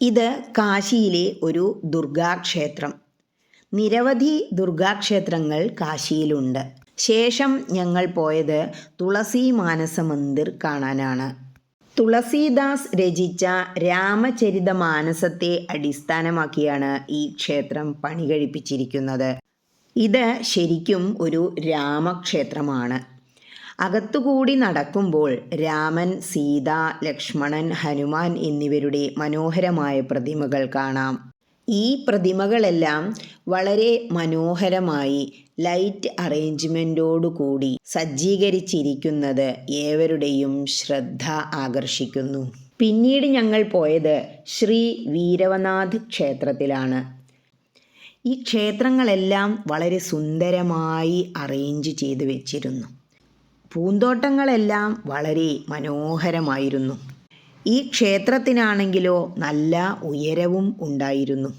ഇത് കാശിയിലെ ഒരു ദുർഗാക്ഷേത്രം. നിരവധി ദുർഗാക്ഷേത്രങ്ങൾ കാശിയിലുണ്ട്. ശേഷം ഞങ്ങൾ പോയത് തുളസി മാനസ മന്ദിർ കാണാനാണ്. തുളസീദാസ് രചിച്ച രാമചരിതമാനസത്തെ അടിസ്ഥാനമാക്കിയാണ് ഈ ക്ഷേത്രം പണി കഴിപ്പിച്ചിരിക്കുന്നത്. ഇത് ശരിക്കും ഒരു രാമക്ഷേത്രമാണ്. അകത്തുകൂടി നടക്കുമ്പോൾ രാമൻ, സീത, ലക്ഷ്മണൻ, ഹനുമാൻ എന്നിവരുടെ മനോഹരമായ പ്രതിമകൾ കാണാം. ഈ പ്രതിമകളെല്ലാം വളരെ മനോഹരമായി ലൈറ്റ് അറേഞ്ച്മെൻറ്റോടുകൂടി സജ്ജീകരിച്ചിരിക്കുന്നത് ഏവരുടെയും ശ്രദ്ധ ആകർഷിക്കുന്നു. പിന്നീട് ഞങ്ങൾ പോയത് ശ്രീ വീരവനാഥ് ക്ഷേത്രത്തിലാണ്. ഈ ക്ഷേത്രങ്ങളെല്ലാം വളരെ സുന്ദരമായി അറേഞ്ച് ചെയ്ത് വെച്ചിരുന്നു. പൂന്തോട്ടങ്ങളെല്ലാം വളരെ മനോഹരമായിരുന്നു. ഈ ക്ഷേത്രത്തിനാണെങ്കിലോ നല്ല ഉയരവും ഉണ്ടായിരുന്നു.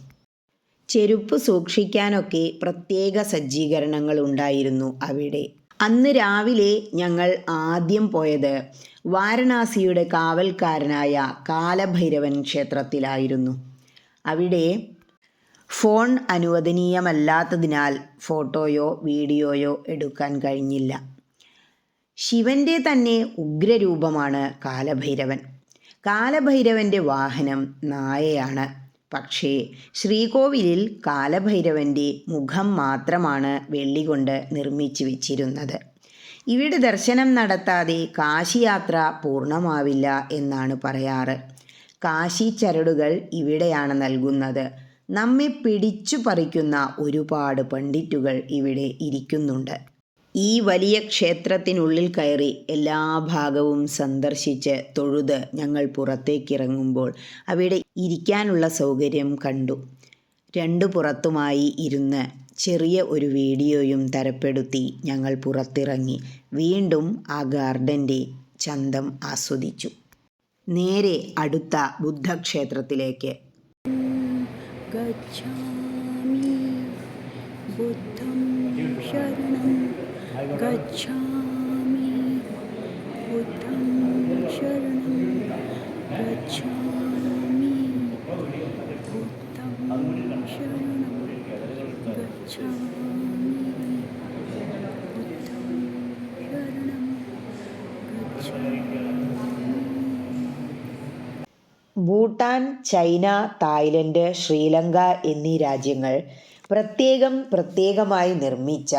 ചെരുപ്പ് സൂക്ഷിക്കാനൊക്കെ പ്രത്യേക സജ്ജീകരണങ്ങൾ ഉണ്ടായിരുന്നു അവിടെ. അന്ന് രാവിലെ ഞങ്ങൾ ആദ്യം പോയത് വാരണാസിയുടെ കാവൽക്കാരനായ കാലഭൈരവൻ ക്ഷേത്രത്തിലായിരുന്നു. അവിടെ ഫോൺ അനുവദനീയമല്ലാത്തതിനാൽ ഫോട്ടോയോ വീഡിയോയോ എടുക്കാൻ കഴിഞ്ഞില്ല. ശിവൻ്റെ തന്നെ ഉഗ്രരൂപമാണ് കാലഭൈരവൻ. കാലഭൈരവൻ്റെ വാഹനം നായയാണ്. പക്ഷേ ശ്രീകോവിലിൽ കാലഭൈരവൻ്റെ മുഖം മാത്രമാണ് വെള്ളി കൊണ്ട് നിർമ്മിച്ചു വെച്ചിരുന്നത്. ഇവിടെ ദർശനം നടത്താതെ കാശിയാത്ര പൂർണ്ണമാവില്ല എന്നാണ് പറയാറ്. കാശി ചരടുകൾ ഇവിടെയാണ് നൽകുന്നത്. നമ്മെ പിടിച്ചു പറിക്കുന്ന ഒരുപാട് പണ്ഡിറ്റുകൾ ഇവിടെ ഇരിക്കുന്നുണ്ട്. ഈ വലിയ ക്ഷേത്രത്തിനുള്ളിൽ കയറി എല്ലാ ഭാഗവും സന്ദർശിച്ച് തൊഴുത് ഞങ്ങൾ പുറത്തേക്കിറങ്ങുമ്പോൾ അവിടെ ഇരിക്കാനുള്ള സൗകര്യം കണ്ടു. രണ്ടു പുറത്തുമായി ഇരുന്ന് ചെറിയ ഒരു വീഡിയോയും തരപ്പെടുത്തി ഞങ്ങൾ പുറത്തിറങ്ങി വീണ്ടും ആ ഗാർഡൻ്റെ ചന്തം ആസ്വദിച്ചു. നേരെ അടുത്ത ബുദ്ധക്ഷേത്രത്തിലേക്ക്. गच्छामि बुद्धं शरणं गच्छामि बुद्धं शरणं गच्छामि बुद्धं शरणं गच्छामि. ഭൂട്ടാൻ, ചൈന, തായ്ലൻഡ്, ശ്രീലങ്ക എന്നീ രാജ്യങ്ങൾ പ്രത്യേകമായി നിർമ്മിച്ച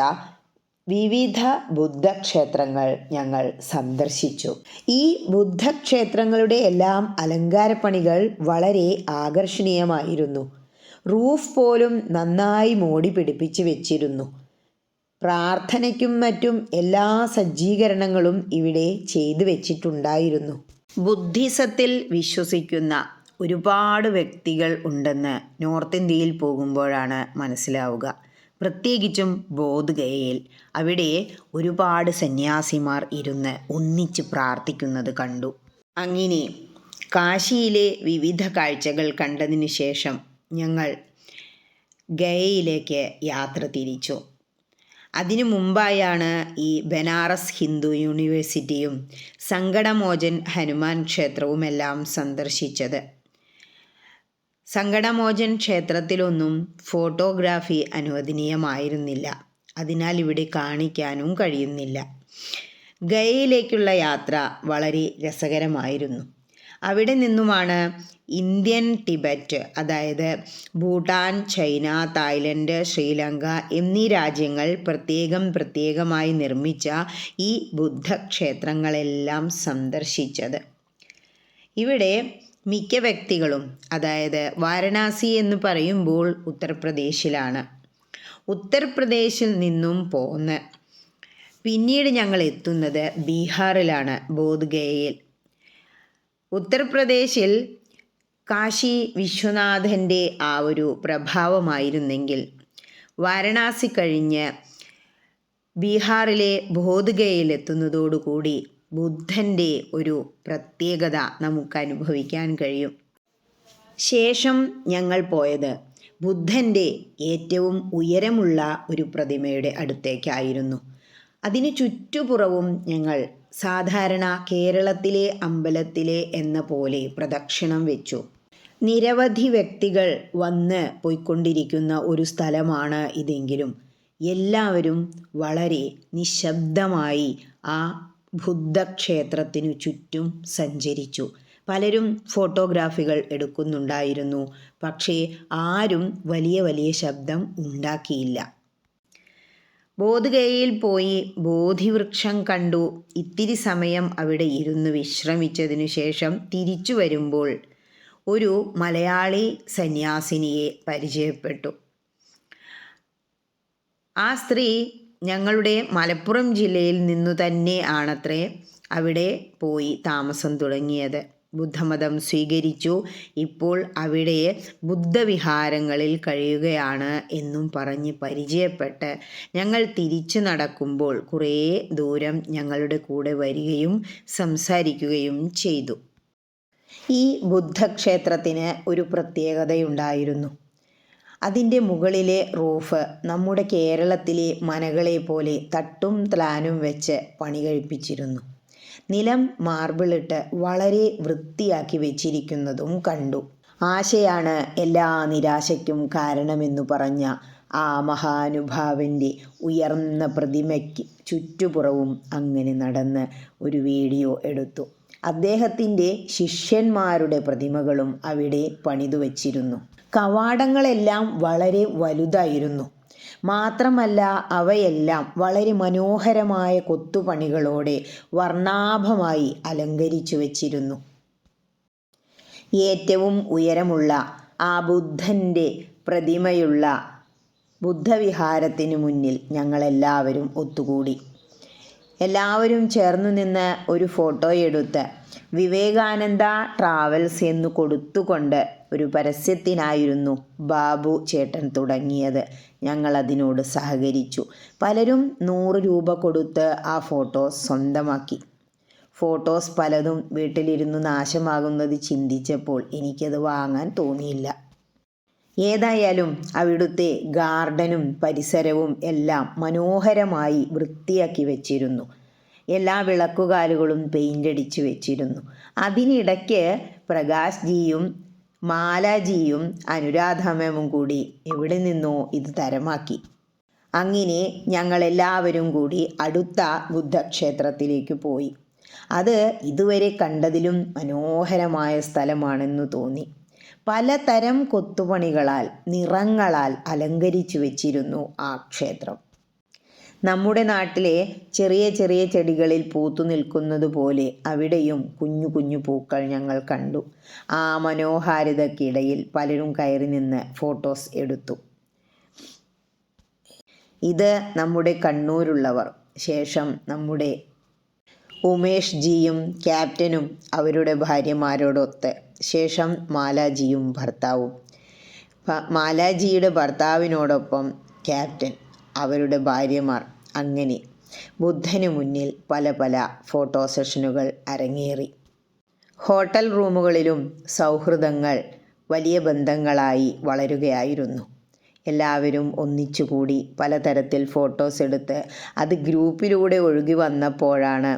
വിവിധ ബുദ്ധക്ഷേത്രങ്ങൾ ഞങ്ങൾ സന്ദർശിച്ചു. ഈ ബുദ്ധക്ഷേത്രങ്ങളുടെ എല്ലാം അലങ്കാരപ്പണികൾ വളരെ ആകർഷണീയമായിരുന്നു. റൂഫ് പോലും നന്നായി മോടി പിടിപ്പിച്ച് വെച്ചിരുന്നു. പ്രാർത്ഥനയ്ക്കും മറ്റും എല്ലാ സജ്ജീകരണങ്ങളും ഇവിടെ ചെയ്തു വെച്ചിട്ടുണ്ടായിരുന്നു. ബുദ്ധിസത്തിൽ വിശ്വസിക്കുന്ന ഒരുപാട് വ്യക്തികൾ ഉണ്ടെന്ന് നോർത്ത് ഇന്ത്യയിൽ പോകുമ്പോഴാണ് മനസ്സിലാവുക. പ്രത്യേകിച്ചും ബോധഗയയിൽ. അവിടെ ഒരുപാട് സന്യാസിമാർ ഇരുന്ന് ഒന്നിച്ച് പ്രാർത്ഥിക്കുന്നത് കണ്ടു. അങ്ങനെ കാശിയിലെ വിവിധ കാഴ്ചകൾ കണ്ടതിന് ശേഷം ഞങ്ങൾ ഗയയിലേക്ക് യാത്ര തിരിച്ചു. അതിനു മുമ്പായാണ് ഈ ബനാറസ് ഹിന്ദു യൂണിവേഴ്സിറ്റിയും സങ്കടമോചൻ ഹനുമാൻ ക്ഷേത്രവുമെല്ലാം സന്ദർശിച്ചത്. സങ്കടമോചൻ ക്ഷേത്രത്തിലൊന്നും ഫോട്ടോഗ്രാഫി അനുവദനീയമായിരുന്നില്ല. അതിനാൽ ഇവിടെ കാണിക്കാനും കഴിയുന്നില്ല. ഗയയിലേക്കുള്ള യാത്ര വളരെ രസകരമായിരുന്നു. അവിടെ നിന്നുമാണ് ഇന്ത്യൻ ടിബറ്റ്, അതായത് ഭൂട്ടാൻ, ചൈന, തായ്ലൻഡ്, ശ്രീലങ്ക എന്നീ രാജ്യങ്ങൾ പ്രത്യേകമായി നിർമ്മിച്ച ഈ ബുദ്ധക്ഷേത്രങ്ങളെല്ലാം സന്ദർശിച്ചത്. ഇവിടെ മിക്ക വ്യക്തികളും, അതായത് വാരണാസി എന്ന് പറയുമ്പോൾ ഉത്തർപ്രദേശിലാണ്. ഉത്തർപ്രദേശിൽ നിന്നും പോന്ന് പിന്നീട് ഞങ്ങൾ എത്തുന്നത് ബീഹാറിലാണ്, ബോധഗയയിൽ. ഉത്തർപ്രദേശിൽ കാശി വിശ്വനാഥൻ്റെ ആ ഒരു പ്രഭാവമായിരുന്നെങ്കിൽ വാരണാസി കഴിഞ്ഞ് ബീഹാറിലെ ബോധഗയയിൽ എത്തുന്നതോടുകൂടി ബുദ്ധൻ്റെ ഒരു പ്രത്യേകത നമുക്ക് അനുഭവിക്കാൻ കഴിയും. ശേഷം ഞങ്ങൾ പോയത് ബുദ്ധൻ്റെ ഏറ്റവും ഉയരമുള്ള ഒരു പ്രതിമയുടെ അടുത്തേക്കായിരുന്നു. അതിന് ചുറ്റുപുറവും ഞങ്ങൾ സാധാരണ കേരളത്തിലെ അമ്പലത്തിലെ എന്ന പോലെ പ്രദക്ഷിണം വെച്ചു. നിരവധി വ്യക്തികൾ വന്ന് പോയിക്കൊണ്ടിരിക്കുന്ന ഒരു സ്ഥലമാണ് ഇതെങ്കിലും എല്ലാവരും വളരെ നിശബ്ദമായി ആ ബുദ്ധക്ഷേത്രത്തിനു ചുറ്റും സഞ്ചരിച്ചു. പലരും ഫോട്ടോഗ്രാഫികൾ എടുക്കുന്നുണ്ടായിരുന്നു. പക്ഷേ ആരും വലിയ വലിയ ശബ്ദം ഉണ്ടാക്കിയില്ല. ബോധഗയയിൽ പോയി ബോധിവൃക്ഷം കണ്ടു. ഇത്തിരി സമയം അവിടെ ഇരുന്ന് വിശ്രമിച്ചതിനു ശേഷം തിരിച്ചു വരുമ്പോൾ ഒരു മലയാളി സന്യാസിനിയെ പരിചയപ്പെട്ടു. ആ സ്ത്രീ ഞങ്ങളുടെ മലപ്പുറം ജില്ലയിൽ നിന്നു തന്നെ ആണത്രേ അവിടെ പോയി താമസം തുടങ്ങിയത്. ബുദ്ധമതം സ്വീകരിച്ചു. ഇപ്പോൾ അവിടെ ബുദ്ധവിഹാരങ്ങളിൽ കഴിയുകയാണ് എന്നും പറഞ്ഞ് പരിചയപ്പെട്ട് ഞങ്ങൾ തിരിച്ചു നടക്കുമ്പോൾ കുറേ ദൂരം ഞങ്ങളുടെ കൂടെ വരികയും സംസാരിക്കുകയും ചെയ്തു. ഈ ബുദ്ധക്ഷേത്രത്തിന് ഒരു പ്രത്യേകതയുണ്ടായിരുന്നു. അതിൻ്റെ മുകളിലെ റൂഫ് നമ്മുടെ കേരളത്തിലെ മനകളെ പോലെ തട്ടും ത്ലാനും വെച്ച് പണി കഴിപ്പിച്ചിരുന്നു. നിലം മാർബിളിട്ട് വളരെ വൃത്തിയാക്കി വെച്ചിരിക്കുന്നതും കണ്ടു. ആശയാണ് എല്ലാ നിരാശയ്ക്കും കാരണമെന്നു പറഞ്ഞ ആ മഹാനുഭാവൻ്റെ ഉയർന്ന പ്രതിമയ്ക്ക് ചുറ്റുപുറവും അങ്ങനെ നടന്ന് ഒരു വീഡിയോ എടുത്തു. അദ്ദേഹത്തിൻ്റെ ശിഷ്യന്മാരുടെ പ്രതിമകളും അവിടെ പണിതു വച്ചിരുന്നു. കവാടങ്ങളെല്ലാം വളരെ വലുതായിരുന്നു. മാത്രമല്ല അവയെല്ലാം വളരെ മനോഹരമായ കൊത്തുപണികളോടെ വർണ്ണാഭമായി അലങ്കരിച്ചു വച്ചിരുന്നു. ഏറ്റവും ഉയരമുള്ള ആ ബുദ്ധൻ്റെ പ്രതിമയുള്ള ബുദ്ധവിഹാരത്തിനു മുന്നിൽ ഞങ്ങളെല്ലാവരും ഒത്തുകൂടി. എല്ലാവരും ചേർന്നു നിന്ന് ഒരു ഫോട്ടോ എടുത്ത് വിവേകാനന്ദ ട്രാവൽസ് എന്ന് കൊടുത്തുകൊണ്ട് ഒരു പരസ്യത്തിനായിരുന്നു ബാബു ചേട്ടൻ തുടങ്ങിയത്. ഞങ്ങളതിനോട് സഹകരിച്ചു. പലരും 100 രൂപ കൊടുത്ത് ആ ഫോട്ടോസ് സ്വന്തമാക്കി. ഫോട്ടോസ് പലതും വീട്ടിലിരുന്ന് നാശമാകുന്നത് ചിന്തിച്ചപ്പോൾ എനിക്കത് വാങ്ങാൻ തോന്നിയില്ല. ഏതായാലും അവിടുത്തെ ഗാർഡനും പരിസരവും എല്ലാം മനോഹരമായി വൃത്തിയാക്കി വെച്ചിരുന്നു. എല്ലാ വിളക്കുകാലുകളും പെയിൻ്റ് അടിച്ച് വെച്ചിരുന്നു. അതിനിടയ്ക്ക് പ്രകാശ് ജിയും മാലാജിയും അനുരാധ മാമും കൂടി എവിടെ നിന്നോ ഇത് തരമാക്കി. അങ്ങനെ ഞങ്ങളെല്ലാവരും കൂടി അടുത്ത ബുദ്ധക്ഷേത്രത്തിലേക്ക് പോയി. അത് ഇതുവരെ കണ്ടതിലും മനോഹരമായ സ്ഥലമാണെന്നു തോന്നി. പലതരം കൊത്തുപണികളാൽ നിറങ്ങളാൽ അലങ്കരിച്ചു വെച്ചിരുന്നു ആ ക്ഷേത്രം. നമ്മുടെ നാട്ടിലെ ചെറിയ ചെറിയ ചെടികളിൽ പൂത്തു നിൽക്കുന്നത് പോലെ അവിടെയും കുഞ്ഞു കുഞ്ഞു പൂക്കൾ ഞങ്ങൾ കണ്ടു. ആ മനോഹാരിതയ്ക്കിടയിൽ പലരും കയറി നിന്ന് ഫോട്ടോസ് എടുത്തു. ഇത് നമ്മുടെ കണ്ണൂരുള്ളവർ. ശേഷം നമ്മുടെ ഉമേഷ് ജിയും ക്യാപ്റ്റനും അവരുടെ ഭാര്യമാരോടൊത്ത്. ശേഷം മാലാജിയും ഭർത്താവും. മാലാജിയുടെ ഭർത്താവിനോടൊപ്പം ക്യാപ്റ്റൻ, അവരുടെ ഭാര്യമാർ. അങ്ങനെ ബുദ്ധനു മുന്നിൽ പല പല ഫോട്ടോ സെഷനുകൾ അരങ്ങേറി. ഹോട്ടൽ റൂമുകളിലും സൗഹൃദങ്ങൾ വലിയ ബന്ധങ്ങളായി വളരുകയായിരുന്നു. എല്ലാവരും ഒന്നിച്ചുകൂടി പലതരത്തിൽ ഫോട്ടോസ് എടുത്ത് അത് ഗ്രൂപ്പിലൂടെ ഒഴുകി വന്നപ്പോഴാണ്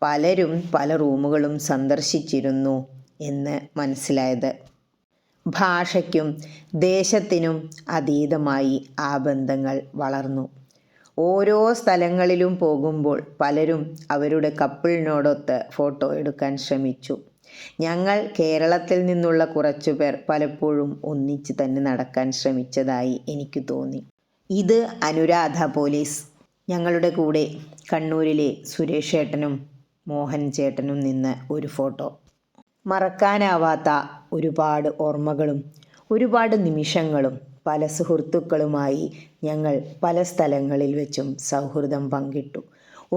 പലരും പല റൂമുകളും സന്ദർശിച്ചിരുന്നു എന്ന് മനസ്സിലായത്. ഭാഷയ്ക്കും ദേശത്തിനും അതീതമായി ആ ബന്ധങ്ങൾ വളർന്നു. ഓരോ സ്ഥലങ്ങളിലും പോകുമ്പോൾ പലരും അവരുടെ കപ്പിളിനോടൊത്ത് ഫോട്ടോ എടുക്കാൻ ശ്രമിച്ചു. ഞങ്ങൾ കേരളത്തിൽ നിന്നുള്ള കുറച്ചുപേർ പലപ്പോഴും ഒന്നിച്ച് തന്നെ നടക്കാൻ ശ്രമിച്ചതായി എനിക്ക് തോന്നി. ഇത് അനുരാധ പോലീസ്. ഞങ്ങളുടെ കൂടെ കണ്ണൂരിലെ സുരേഷ് ചേട്ടനും മോഹൻ ചേട്ടനും നിന്ന് ഒരു ഫോട്ടോ. മറക്കാനാവാത്ത ഒരുപാട് ഓർമ്മകളും ഒരുപാട് നിമിഷങ്ങളും. പല സുഹൃത്തുക്കളുമായി ഞങ്ങൾ പല സ്ഥലങ്ങളിൽ വെച്ചും സൗഹൃദം പങ്കിട്ടു.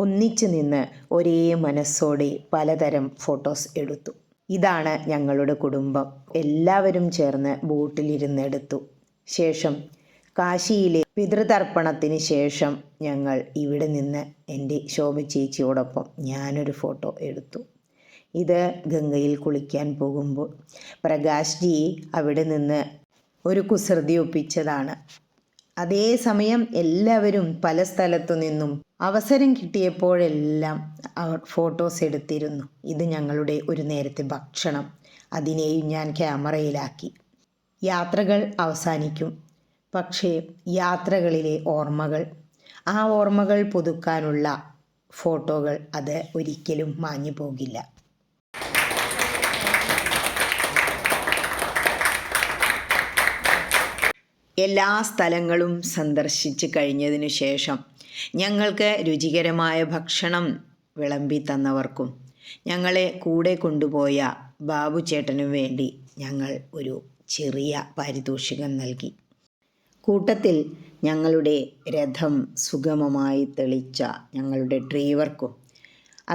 ഒന്നിച്ചു നിന്ന് ഒരേ മനസ്സോടെ പലതരം ഫോട്ടോസ് എടുത്തു. ഇതാണ് ഞങ്ങളുടെ കുടുംബം. എല്ലാവരും ചേർന്ന് ബോട്ടിലിരുന്നെടുത്തു. ശേഷം കാശിയിലെ പിതൃതർപ്പണത്തിന് ശേഷം ഞങ്ങൾ ഇവിടെ നിന്ന് എൻ്റെ ശോഭ ചേച്ചിയോടൊപ്പം ഞാനൊരു ഫോട്ടോ എടുത്തു. ഇത് ഗംഗയിൽ കുളിക്കാൻ പോകുമ്പോൾ പ്രകാശ് ജി അവിടെ നിന്ന് ഒരു കുസൃതി ഒപ്പിച്ചതാണ്. അതേസമയം എല്ലാവരും പല സ്ഥലത്തു നിന്നും അവസരം കിട്ടിയപ്പോഴെല്ലാം അവർ ഫോട്ടോസ് എടുത്തിരുന്നു. ഇത് ഞങ്ങളുടെ ഒരു നേരത്തെ ഭക്ഷണം. അതിനെയും ഞാൻ ക്യാമറയിലാക്കി. യാത്രകൾ അവസാനിക്കും, പക്ഷേ യാത്രകളിലെ ഓർമ്മകൾ, ആ ഓർമ്മകൾ പുതുക്കാനുള്ള ഫോട്ടോകൾ, അത് ഒരിക്കലും മാഞ്ഞു പോകില്ല. എല്ലാ സ്ഥലങ്ങളും സന്ദർശിച്ച് കഴിഞ്ഞതിനു ശേഷം ഞങ്ങൾക്ക് രുചികരമായ ഭക്ഷണം വിളമ്പി തന്നവർക്കും ഞങ്ങളെ കൂടെ കൊണ്ടുപോയ ബാബു ചേട്ടനും വേണ്ടി ഞങ്ങൾ ഒരു ചെറിയ പാരിതോഷികം നൽകി. കൂട്ടത്തിൽ ഞങ്ങളുടെ രഥം സുഗമമായി തെളിച്ച ഞങ്ങളുടെ ഡ്രൈവർക്കും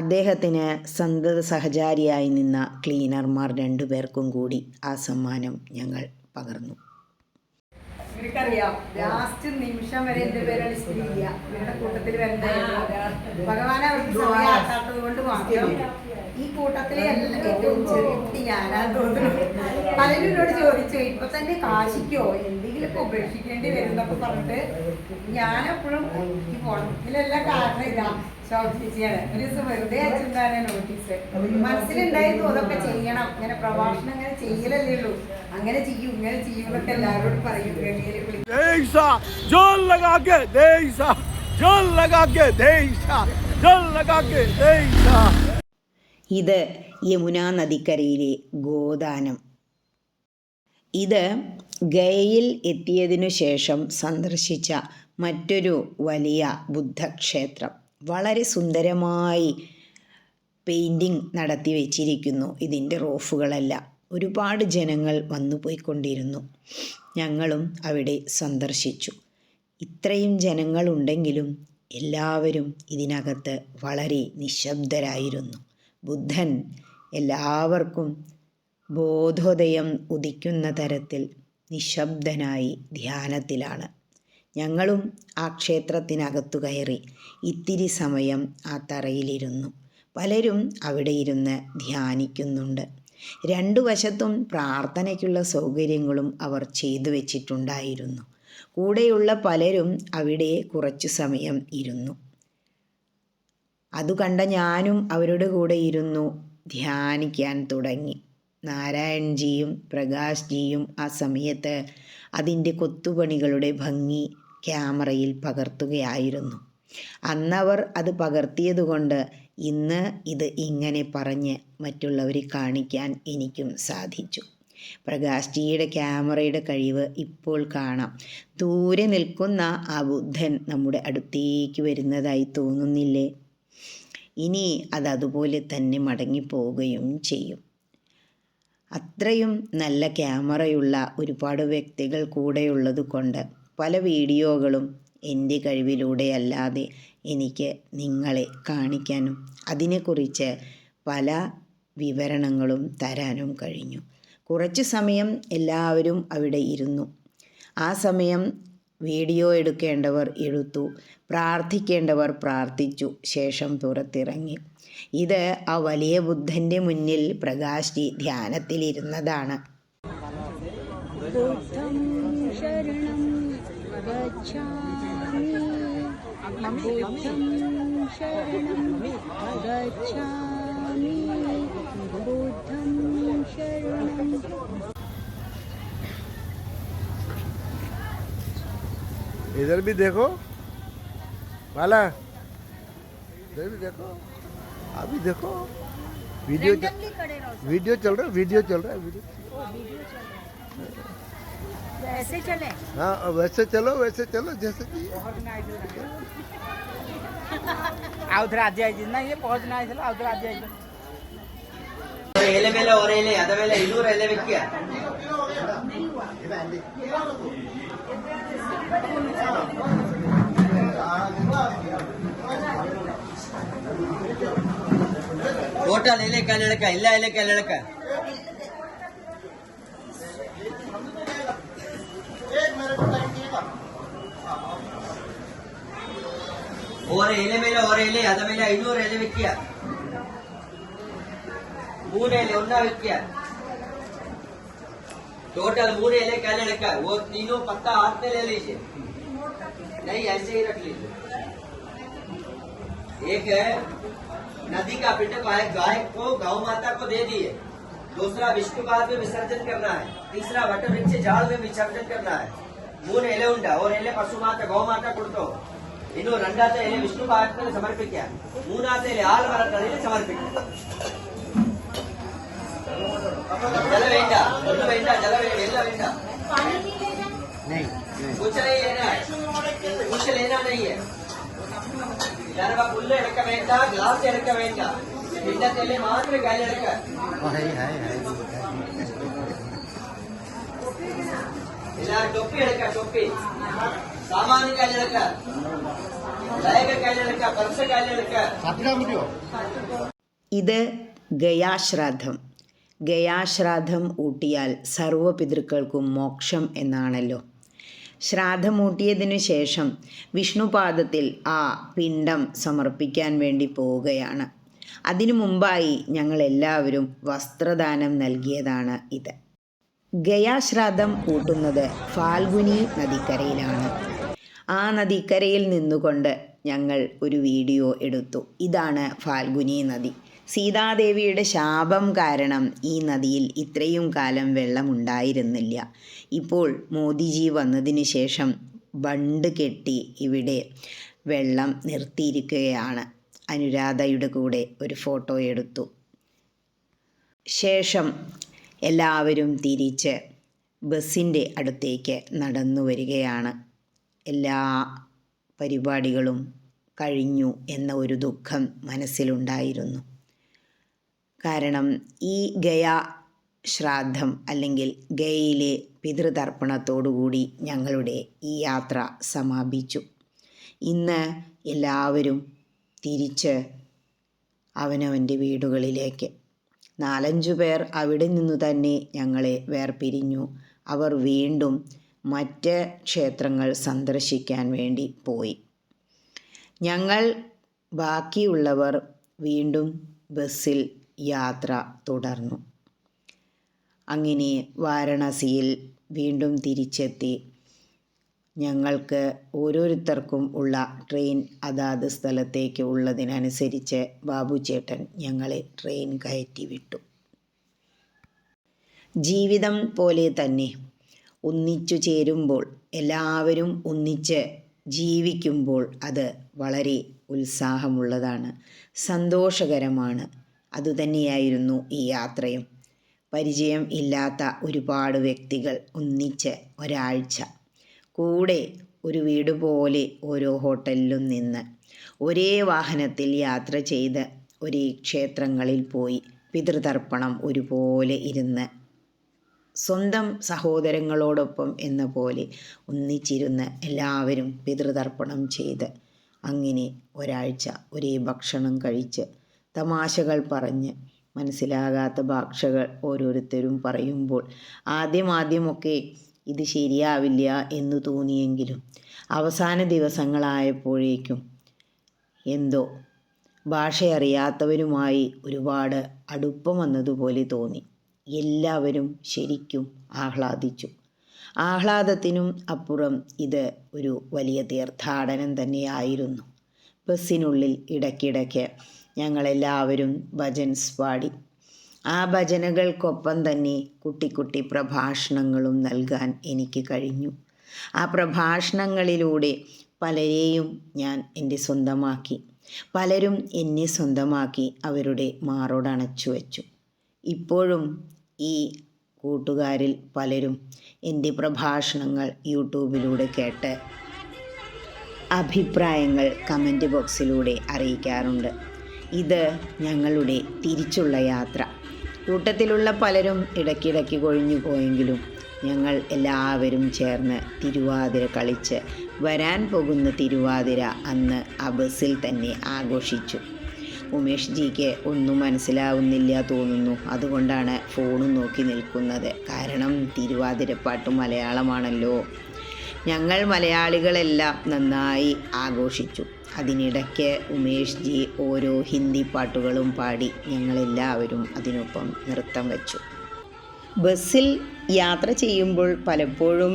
അദ്ദേഹത്തിന് സന്തത സഹചാരിയായി നിന്ന ക്ലീനർമാർ 2 പേർക്കും കൂടി ആ സമ്മാനം ഞങ്ങൾ പകർന്നു. എനിക്കറിയാം, ലാസ്റ്റ് നിമിഷം വരെ എൻ്റെ പേരാണ് സ്ത്രീയ നിങ്ങളുടെ കൂട്ടത്തിൽ വരണ്ടായിരുന്നു. ഭഗവാൻ അവർക്ക് സമയമാക്കാത്തത് കൊണ്ട് മാത്രം ഈ കൂട്ടത്തിലെ ഏറ്റവും ചെറിയ കുട്ടി ഞാനാന്ന് തോന്നുന്നു. പലരും എന്നോട് ചോദിച്ചു, ഇപ്പൊ തന്നെ കാശിക്കോ എന്തെങ്കിലുമൊക്കെ ഉപേക്ഷിക്കേണ്ടി വരുന്നൊക്കെ പറഞ്ഞിട്ട് ഞാനെപ്പോഴും ഈ പോണത്തിലെല്ലാം കാരണം ഇതാ ശോഭിച്ചിയാണ്. ഒരു ദിവസം വെറുതെ അയച്ചിട്ടുണ്ടാണ് നോട്ടീസ്. മനസ്സിലുണ്ടായിരുന്നു അതൊക്കെ ചെയ്യണം, ഇങ്ങനെ പ്രഭാഷണം അങ്ങനെ ചെയ്യലല്ലേ ഉള്ളൂ, അങ്ങനെ ചെയ്യും ഇങ്ങനെ ചെയ്യും എന്നൊക്കെ എല്ലാവരോടും പറയും. ഇത് യമുനാ നദിക്കരയിലെ ഗോദാനം. ഇത് ഗയയിൽ എത്തിയതിനു ശേഷം സന്ദർശിച്ച മറ്റൊരു വലിയ ബുദ്ധക്ഷേത്രം. വളരെ സുന്ദരമായി പെയിൻറ്റിങ് നടത്തി വെച്ചിരിക്കുന്നു ഇതിൻ്റെ റൂഫുകളെല്ലാം. ഒരുപാട് ജനങ്ങൾ വന്നു പോയിക്കൊണ്ടിരുന്നു. ഞങ്ങളും അവിടെ സന്ദർശിച്ചു. ഇത്രയും ജനങ്ങളുണ്ടെങ്കിലും എല്ലാവരും ഇതിനകത്ത് വളരെ നിശബ്ദരായിരുന്നു. ബുദ്ധൻ എല്ലാവർക്കും ബോധോദയം ഉദിക്കുന്ന തരത്തിൽ നിശബ്ദനായി ധ്യാനത്തിലാണ്. ഞങ്ങളും ആ ക്ഷേത്രത്തിനകത്തു കയറി ഇത്തിരി സമയം ആ തറയിലിരുന്നു. പലരും അവിടെ ഇരുന്ന് ധ്യാനിക്കുന്നുണ്ട്. 2 വശത്തും പ്രാർത്ഥനയ്ക്കുള്ള സൗകര്യങ്ങളും അവർ ചെയ്തു വച്ചിട്ടുണ്ടായിരുന്നു. കൂടെയുള്ള പലരും അവിടെ കുറച്ചു സമയം ഇരുന്നു. അതു കണ്ട ഞാനും അവരുടെ കൂടെ ഇരുന്നു ധ്യാനിക്കാൻ തുടങ്ങി. നാരായൺജിയും പ്രകാശ്ജിയും ആ സമയത്ത് അതിൻ്റെ കൊത്തുപണികളുടെ ഭംഗി ക്യാമറയിൽ പകർത്തുകയായിരുന്നു. അന്നവർ അത് പകർത്തിയതുകൊണ്ട് ഇന്ന് ഇത് ഇങ്ങനെ പറഞ്ഞ് മറ്റുള്ളവരെ കാണിക്കാൻ എനിക്കും സാധിച്ചു. പ്രകാശ്ജിയുടെ ക്യാമറയുടെ കഴിവ് ഇപ്പോൾ കാണാം. ദൂരെ നിൽക്കുന്ന ആ ബുദ്ധൻ നമ്മുടെ അടുത്തേക്ക് വരുന്നതായി തോന്നുന്നില്ലേ? ഇനി അതുപോലെ തന്നെ മടങ്ങിപ്പോവുകയും ചെയ്യും. അത്രയും നല്ല ക്യാമറയുള്ള ഒരുപാട് വ്യക്തികൾ കൂടെയുള്ളത് കൊണ്ട് പല വീഡിയോകളും എൻ്റെ കഴിവിലൂടെ അല്ലാതെ എനിക്ക് നിങ്ങളെ കാണിക്കാനും അതിനെക്കുറിച്ച് പല വിവരണങ്ങളും തരാനും കഴിഞ്ഞു. കുറച്ച് സമയം എല്ലാവരും അവിടെ ഇരുന്നു. ആ സമയം വീഡിയോ എടുക്കേണ്ടവർ എടുത്തു, പ്രാർത്ഥിക്കേണ്ടവർ പ്രാർത്ഥിച്ചു. ശേഷം പുറത്തിറങ്ങി. ഇത് ആ വലിയ ബുദ്ധൻ്റെ മുന്നിൽ പ്രകാശ്ജി ധ്യാനത്തിലിരുന്നതാണ്. बुद्धं शरणं गच्छामि, बुद्धं शरणं गच्छामि, बुद्धं शरणं. इधर भी देखो वाला, इधर भी देखो, अभी देखो वीडियो चल रहा है, वीडियो चल रहा है। ऐसे चले? हाँ वैसे चलो जैसे कि उधर आ जाए ना, ये पहुंचना है चलो उधर आ जाए. ಎಲೆ ಮೇಲೆ ಹೊರ ಎಲೆ ಅದ ಮೇಲೆ 200 ಎಲೆ ವೆಕ್ಕಿಯ ಟೋಟಲ್ ಎಲೆ ಕಾಲೆಳಕ ಇಲ್ಲ ಎಲೆ ಕಾಲೆಳಕ ಹೊರ ಎಲೆ ಮೇಲೆ ಹೊರ ಎಲೆ ಅದ ಮೇಲೆ 500 ಎಲೆ ವೆಕ್ಕಿಯ 3 एले उन्ना विक्या टोटल 3 एले क्या लड़का वो तीनों पत्ता हाथ में ले लीजिए, नहीं ऐसे ही रख लीजिए. एक है नदी का पिंड गाय को गौ माता को दे दिए, दूसरा विष्णुपाद में विसर्जन करना है, तीसरा वट वृक्ष झाड़ में विसर्जन करना है। मून एले उंडा और एले पशुमात गौमात कुड़तो इन्नु रंडात एले विष्णुपाद समर्पिक्या मूनात एले आलमरत समर्पिक्या जल वेंडा जल वेंडा नहीं कुछ नहीं लेना है, कुछ लेना नहीं है। जरवा पुल्ले एड़क वेंडा ग्लास एड़क वेंडा पिंडतेले मात्र गाली एड़क इला टोपी एड़क टोपी सामान गाली एड़क बैग गाली एड़क पर्स गाली एड़क ഇത് ഗയാശ്രാദ്ധം. ഗയാശ്രാദ്ധം ഊട്ടിയാൽ സർവ്വപിതൃക്കൾക്കും മോക്ഷം എന്നാണല്ലോ. ശ്രാദ്ധമൂട്ടിയതിനു ശേഷം വിഷ്ണുപാദത്തിൽ ആ പിണ്ഡം സമർപ്പിക്കാൻ വേണ്ടി പോവുകയാണ്. അതിനു മുമ്പായി ഞങ്ങളെല്ലാവരും വസ്ത്രദാനം നൽകിയതാണ് ഇത്. ഗയാശ്രാദ്ധം ഊട്ടുന്നത് ഫാൽഗുനി നദിക്കരയിലാണ്. ആ നദിക്കരയിൽ നിന്നുകൊണ്ട് ഞങ്ങൾ ഒരു വീഡിയോ എടുത്തു. ഇതാണ് ഫാൽഗുനി നദി. സീതാദേവിയുടെ ശാപം കാരണം ഈ നദിയിൽ ഇത്രയും കാലം വെള്ളമുണ്ടായിരുന്നില്ല. ഇപ്പോൾ മോദിജി വന്നതിന് ശേഷം ബണ്ട് കെട്ടി ഇവിടെ വെള്ളം നിർത്തിയിരിക്കുകയാണ്. അനുരാധയുടെ കൂടെ ഒരു ഫോട്ടോ എടുത്തു. ശേഷം എല്ലാവരും തിരിച്ച് ബസ്സിൻ്റെ അടുത്തേക്ക് നടന്നു വരികയാണ്. എല്ലാ പരിപാടികളും കഴിഞ്ഞു എന്ന ഒരു ദുഃഖം മനസ്സിലുണ്ടായിരുന്നു. കാരണം ഈ ഗയാ ശ്രാദ്ധം അല്ലെങ്കിൽ ഗയയിലെ പിതൃതർപ്പണത്തോടുകൂടി ഞങ്ങളുടെ ഈ യാത്ര സമാപിച്ചു. ഇന്ന് എല്ലാവരും തിരിച്ച് അവനവൻ്റെ വീടുകളിലേക്ക്. 4-5 പേർ അവിടെ നിന്നു തന്നെ ഞങ്ങളെ വേർപിരിഞ്ഞു. അവർ വീണ്ടും മറ്റ് ക്ഷേത്രങ്ങൾ സന്ദർശിക്കാൻ വേണ്ടി പോയി. ഞങ്ങൾ ബാക്കിയുള്ളവർ വീണ്ടും ബസ്സിൽ യാത്ര തുടർന്നു. അങ്ങനെ വാരണാസിയിൽ വീണ്ടും തിരിച്ചെത്തി. ഞങ്ങൾക്ക് ഓരോരുത്തർക്കും ഉള്ള ട്രെയിൻ അതാത് സ്ഥലത്തേക്ക് ഉള്ളതിനനുസരിച്ച് ബാബു ചേട്ടൻ ഞങ്ങളെ ട്രെയിൻ കയറ്റി വിട്ടു. ജീവിതം പോലെ തന്നെ ഒന്നിച്ചു ചേരുമ്പോൾ, എല്ലാവരും ഒന്നിച്ച് ജീവിക്കുമ്പോൾ അത് വളരെ ഉത്സാഹമുള്ളതാണ്, സന്തോഷകരമാണ്. അതുതന്നെയായിരുന്നു ഈ യാത്രയും. പരിചയം ഇല്ലാത്ത ഒരുപാട് വ്യക്തികൾ ഒന്നിച്ച് ഒരാഴ്ച കൂടെ ഒരു വീട് പോലെ ഓരോ ഹോട്ടലിലും നിന്ന് ഒരേ വാഹനത്തിൽ യാത്ര ചെയ്ത് ഒരേ ക്ഷേത്രങ്ങളിൽ പോയി പിതൃതർപ്പണം ഒരുപോലെ ഇരുന്ന് സ്വന്തം സഹോദരങ്ങളോടൊപ്പം എന്ന പോലെ ഒന്നിച്ചിരുന്ന് എല്ലാവരും പിതൃതർപ്പണം ചെയ്ത് അങ്ങനെ ഒരാഴ്ച ഒരേ ഭക്ഷണം കഴിച്ച് തമാശകൾ പറഞ്ഞ് മനസ്സിലാകാത്ത ഭാഷകൾ ഓരോരുത്തരും പറയുമ്പോൾ ആദ്യമൊക്കെ ഇത് ശരിയാവില്ല എന്ന് തോന്നിയെങ്കിലും അവസാന ദിവസങ്ങളായപ്പോഴേക്കും എന്തോ ഭാഷയറിയാത്തവരുമായി ഒരുപാട് അടുപ്പം വന്നതുപോലെ തോന്നി. എല്ലാവരും ശരിക്കും ആഹ്ലാദിച്ചു. ആഹ്ലാദത്തിനും അപ്പുറം ഇത് ഒരു വലിയ തീർത്ഥാടനം തന്നെയായിരുന്നു. ബസ്സിനുള്ളിൽ ഇടയ്ക്കിടയ്ക്ക് ഞങ്ങളെല്ലാവരും ഭജൻസ് പാടി. ആ ഭജനകൾക്കൊപ്പം തന്നെ കുട്ടി പ്രഭാഷണങ്ങളും നൽകാൻ എനിക്ക് കഴിഞ്ഞു. ആ പ്രഭാഷണങ്ങളിലൂടെ പലരെയും ഞാൻ എൻ്റെ സ്വന്തമാക്കി. പലരും എന്നെ സ്വന്തമാക്കി അവരുടെ മാറോടണച്ചു വച്ചു. ഇപ്പോഴും ഈ കൂട്ടുകാരിൽ പലരും എൻ്റെ പ്രഭാഷണങ്ങൾ യൂട്യൂബിലൂടെ കേട്ട് അഭിപ്രായങ്ങൾ കമൻറ്റ് ബോക്സിലൂടെ അറിയിക്കാറുണ്ട്. ഇത് ഞങ്ങളുടെ തിരിച്ചുള്ള യാത്ര. കൂട്ടത്തിലുള്ള പലരും ഇടയ്ക്കിടയ്ക്ക് കൊഴിഞ്ഞു പോയെങ്കിലും ഞങ്ങൾ എല്ലാവരും ചേർന്ന് തിരുവാതിര കളിച്ച് വരാൻ പോകുന്ന തിരുവാതിര അന്ന് ആ ബസ്സിൽ തന്നെ ആഘോഷിച്ചു. ഉമേഷ് ജിക്ക് ഒന്നും മനസ്സിലാവുന്നില്ല തോന്നുന്നു. അതുകൊണ്ടാണ് ഫോണും നോക്കി നിൽക്കുന്നത്. കാരണം തിരുവാതിരപ്പാട്ട് മലയാളമാണല്ലോ. ഞങ്ങൾ മലയാളികളെല്ലാം നന്നായി ആഘോഷിച്ചു. അതിനിടയ്ക്ക് ഉമേഷ് ജി ഓരോ ഹിന്ദി പാട്ടുകളും പാടി ഞങ്ങളെല്ലാവരും അതിനൊപ്പം നൃത്തം വച്ചു. ബസ്സിൽ യാത്ര ചെയ്യുമ്പോൾ പലപ്പോഴും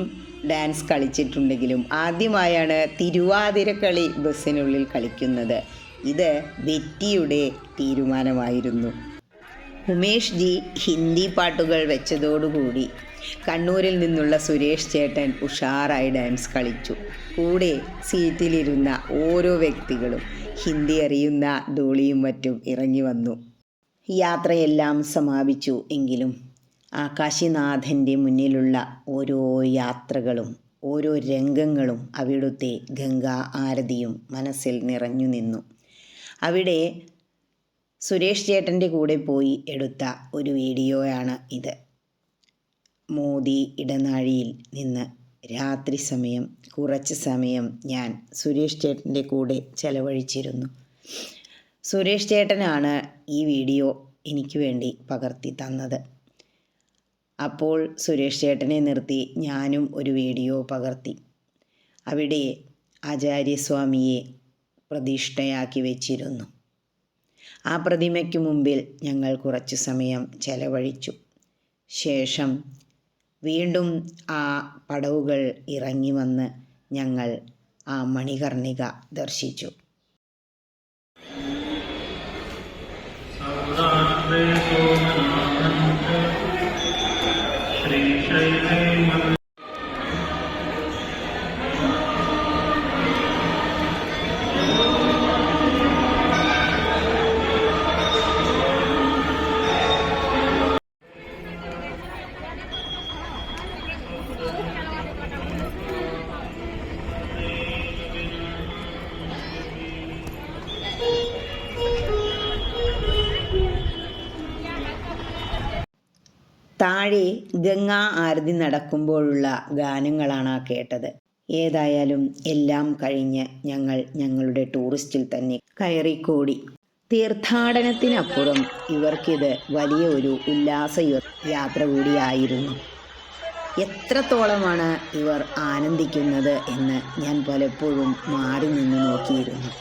ഡാൻസ് കളിച്ചിട്ടുണ്ടെങ്കിലും ആദ്യമായാണ് തിരുവാതിരക്കളി ബസ്സിനുള്ളിൽ കളിക്കുന്നത്. ഇത് ബെറ്റിയുടെ തീരുമാനമായിരുന്നു. ഉമേഷ് ജി ഹിന്ദി പാട്ടുകൾ വെച്ചതോടുകൂടി കണ്ണൂരിൽ നിന്നുള്ള സുരേഷ് ചേട്ടൻ ഉഷാറായി ഡാൻസ് കളിച്ചു. കൂടെ സീറ്റിലിരുന്ന ഓരോ വ്യക്തികളും ഹിന്ദി അറിയുന്ന ഡോളിയും മറ്റും ഇറങ്ങി വന്നു. യാത്രയെല്ലാം സമാപിച്ചു. എങ്കിലും ആകാശിനാഥൻ്റെ മുന്നിലുള്ള ഓരോ യാത്രകളും ഓരോ രംഗങ്ങളും അവിടുത്തെ ഗംഗാ ആരതിയും മനസ്സിൽ നിറഞ്ഞു നിന്നു. അവിടെ സുരേഷ് ചേട്ടൻ്റെ കൂടെ പോയി എടുത്ത ഒരു വീഡിയോയാണ് ഇത്. മോദി ഇടനാഴിയിൽ നിന്ന് രാത്രി സമയം കുറച്ച് സമയം ഞാൻ സുരേഷ് ചേട്ടൻ്റെ കൂടെ ചെലവഴിച്ചിരുന്നു. സുരേഷ് ചേട്ടനാണ് ഈ വീഡിയോ എനിക്ക് വേണ്ടി പകർത്തി തന്നത്. അപ്പോൾ സുരേഷ് ചേട്ടനെ നിർത്തി ഞാനും ഒരു വീഡിയോ പകർത്തി. അവിടെ ആചാര്യസ്വാമിയെ പ്രതിഷ്ഠയാക്കി വെച്ചിരുന്നു. ആ പ്രതിമയ്ക്ക് മുമ്പിൽ ഞങ്ങൾ കുറച്ച് സമയം ചെലവഴിച്ചു. ശേഷം വീണ്ടും ആ പടവുകൾ ഇറങ്ങി വന്ന് ഞങ്ങൾ ആ മണികർണിക ദർശിച്ചു. താഴെ ഗംഗാ ആരതി നടക്കുമ്പോഴുള്ള ഗാനങ്ങളാണ് കേട്ടത്. ഏതായാലും എല്ലാം കഴിഞ്ഞ് ഞങ്ങൾ ഞങ്ങളുടെ ടൂറിസ്റ്റിൽ തന്നെ കയറിക്കൂടി. തീർത്ഥാടനത്തിനപ്പുറം ഇവർക്കിത് വലിയ ഒരു ഉല്ലാസ യാത്ര കൂടിയായിരുന്നു. എത്രത്തോളമാണ് ഇവർ ആനന്ദിക്കുന്നത് എന്ന് ഞാൻ പലപ്പോഴും മാറി നിന്ന് നോക്കിയിരുന്നു.